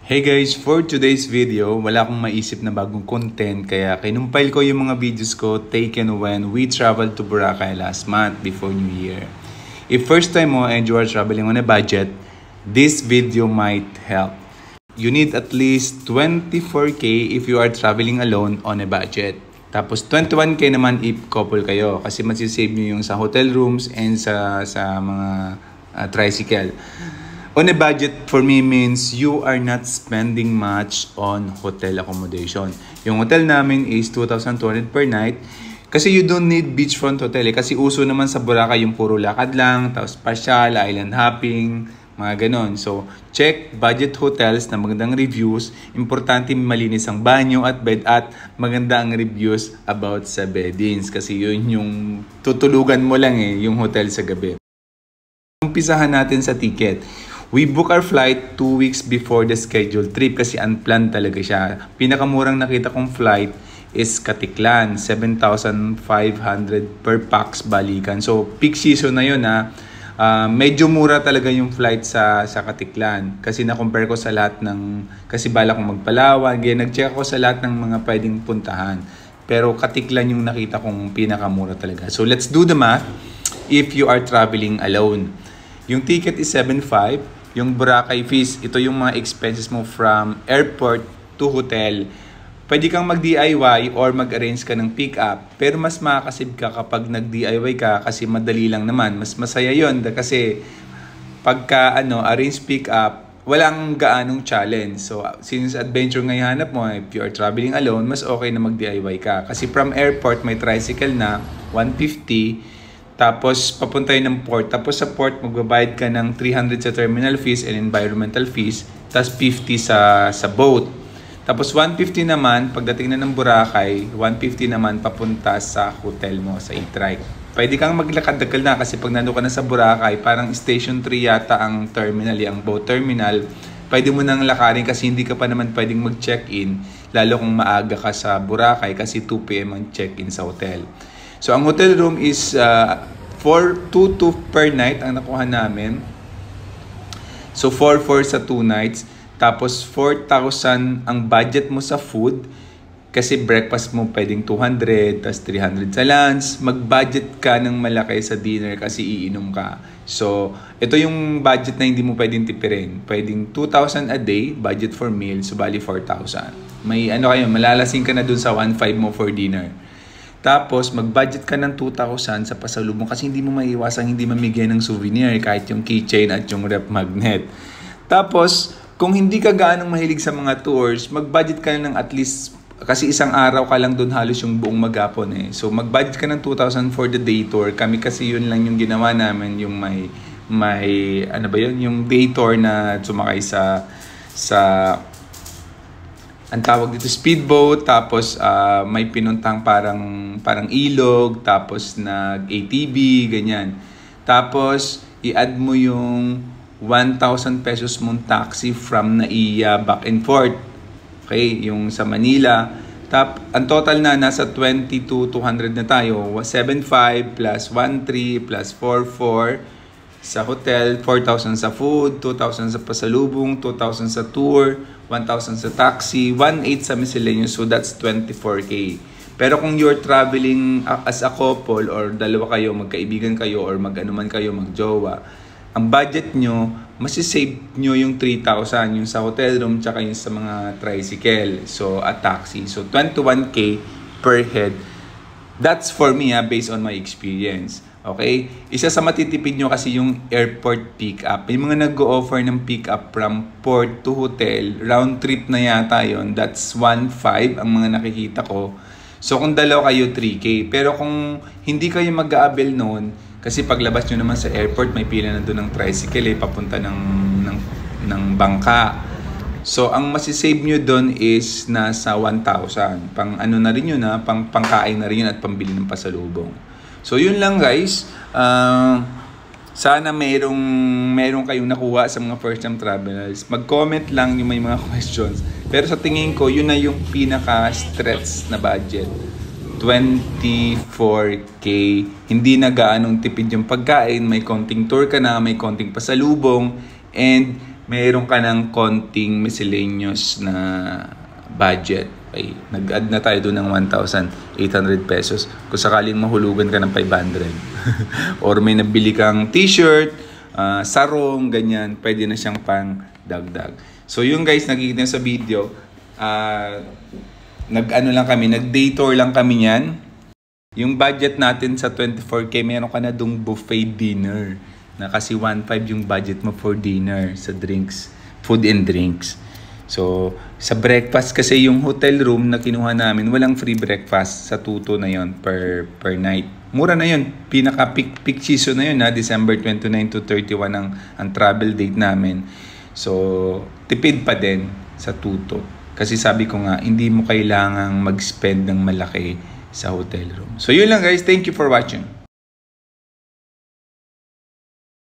Hey guys, for today's video, wala akong maisip na bagong content kaya kinumpile ko yung mga videos ko taken when we traveled to Boracay last month before New Year. If first time mo and you are traveling on a budget, this video might help. You need at least 24k if you are traveling alone on a budget. Tapos 21k naman if couple kayo kasi masisave nyo yung sa hotel rooms and sa mga tricycle. On a budget for me means you are not spending much on hotel accommodation. Yung hotel namin is 2,200 per night. Kasi you don't need beachfront hotel eh. Kasi uso naman sa Boracay yung puro lakad lang, tapos pasyal, island hopping, mga ganon. So, check budget hotels na magandang reviews. Importante malinis ang banyo at bed at maganda ang reviews about sa beddings. Kasi yun yung tutulugan mo lang eh, yung hotel sa gabi. Umpisahan natin sa ticket. We book our flight 2 weeks before the scheduled trip kasi unplanned talaga siya. Pinakamurang nakita kong flight is Katiklan, 7,500 per pax balikan. So, peak season na yun ha. Medyo mura talaga yung flight sa Katiklan. Kasi na-compare ko sa lahat ng, kasi bala kong magpalawan, nag-check ako sa lahat ng mga pwedeng puntahan. Pero Katiklan yung nakita kong pinakamura talaga. So, let's do the math if you are traveling alone. Yung ticket is 7,500. Yung Boracay fees, ito yung mga expenses mo from airport to hotel. Pwede kang mag-DIY or mag-arrange ka ng pick-up. Pero mas makakasave ka kapag nag-DIY ka kasi madali lang naman. Mas masaya yon kasi pagka arrange pick-up, walang gaanong challenge. So, since adventure nga hanap mo, if you are traveling alone, mas okay na mag-DIY ka. Kasi from airport, may tricycle na 150. Tapos, papunta yun ng port. Tapos sa port, magbabayad ka ng 300 sa terminal fees and environmental fees. Tapos 50 sa boat. Tapos 150 naman, pagdating na ng Boracay, 150 naman papunta sa hotel mo, sa e-trike. Pwede kang maglakad-dagal na kasi pag nandun ka na sa Boracay, parang station 3 yata ang terminal, yung boat terminal. Pwede mo nang lakarin kasi hindi ka pa naman pwedeng mag-check-in. Lalo kung maaga ka sa Boracay kasi 2 p.m. ang check-in sa hotel. So, ang hotel room is 4,200 per night ang nakuha namin. So, 4,400 sa 2 nights. Tapos, 4,000 ang budget mo sa food. Kasi breakfast mo pwedeng 200, tapos 300 sa lunch. Mag-budget ka ng malaki sa dinner kasi iinom ka. So, ito yung budget na hindi mo pwedeng tipirin. Pwedeng 2,000 a day, budget for meal, so bali 4,000. May kayo, malalasing ka na dun sa 1,500 mo for dinner. Tapos, mag-budget ka ng 2,000 sa pasalubong kasi hindi mo maiwasang hindi mamigay ng souvenir kahit yung keychain at yung rep magnet. Tapos, kung hindi ka gaanong mahilig sa mga tours, mag-budget ka ng at least, kasi isang araw ka lang doon halos yung buong maghapon eh. So, mag-budget ka ng 2,000 for the day tour. Kami kasi yun lang yung ginawa namin, yung may yung day tour na sumakay sa ang tawag dito speedboat, tapos may pinuntang parang ilog, tapos nag-ATV, ganyan. Tapos i-add mo yung 1,000 pesos mong taxi from Naiya back and forth. Okay, yung sa Manila. Ang total na nasa 22,200 na tayo. 7,500 plus 1,300 plus 4,400 sa hotel, 4,000 sa food, 2,000 sa pasalubong, 2,000 sa tour, 1,000 sa taxi, 1,800 sa miscellaneous, so that's 24k. Pero kung you're traveling as a couple or dalawa kayo, magkaibigan kayo or mag-anuman kayo, mag-jowa, ang budget nyo, masisave nyo yung 3,000, yung sa hotel room, tsaka yung sa mga tricycle, so at taxi. So 21k per head. That's for me based on my experience. Okay? Isa sa matitipid nyo kasi yung airport pick-up. May mga nag-o-offer ng pick-up from port to hotel. Round trip na yata yon. That's 1,500 ang mga nakikita ko. So kung dalawa kayo, 3k. Pero kung hindi kayo mag-a-avail noon, kasi paglabas nyo naman sa airport, may pila na doon ng tricycle papunta ng bangka. So ang masisave nyo doon is nasa 1,000. Pang na rin yun pangkain na rin yun at pambili ng pasalubong. So yun lang guys, sana merong kayong nakuha sa mga first time travelers. Mag-comment lang yung may mga questions. Pero sa tingin ko, yun na yung pinaka-stretch na budget. 24k. Hindi na gaanong tipid yung pagkain, may konting tour ka na, may konting pasalubong, and mayroon ka ng konting miscellaneous na budget. Okay, nag-add na tayo doon ng 1,800 pesos. Kung sakaling mahulugan ka ng 500 or may nabili kang t-shirt, sarong, ganyan, pwede na siyang pang dagdag. So yung guys, nakikita sa video, nag-day tour lang kami niyan. Yung budget natin sa 24K, meron ka na dong buffet dinner. Na kasi 1.5 yung budget mo for dinner sa drinks, food and drinks. So, sa breakfast kasi yung hotel room na kinuha namin, walang free breakfast sa tuto na yon per night. Mura na yun. Pinaka-peak season na yun, December 29 to 31 ang travel date namin. So, tipid pa din sa tuto. Kasi sabi ko nga, hindi mo kailangang mag-spend ng malaki sa hotel room. So, yun lang guys. Thank you for watching.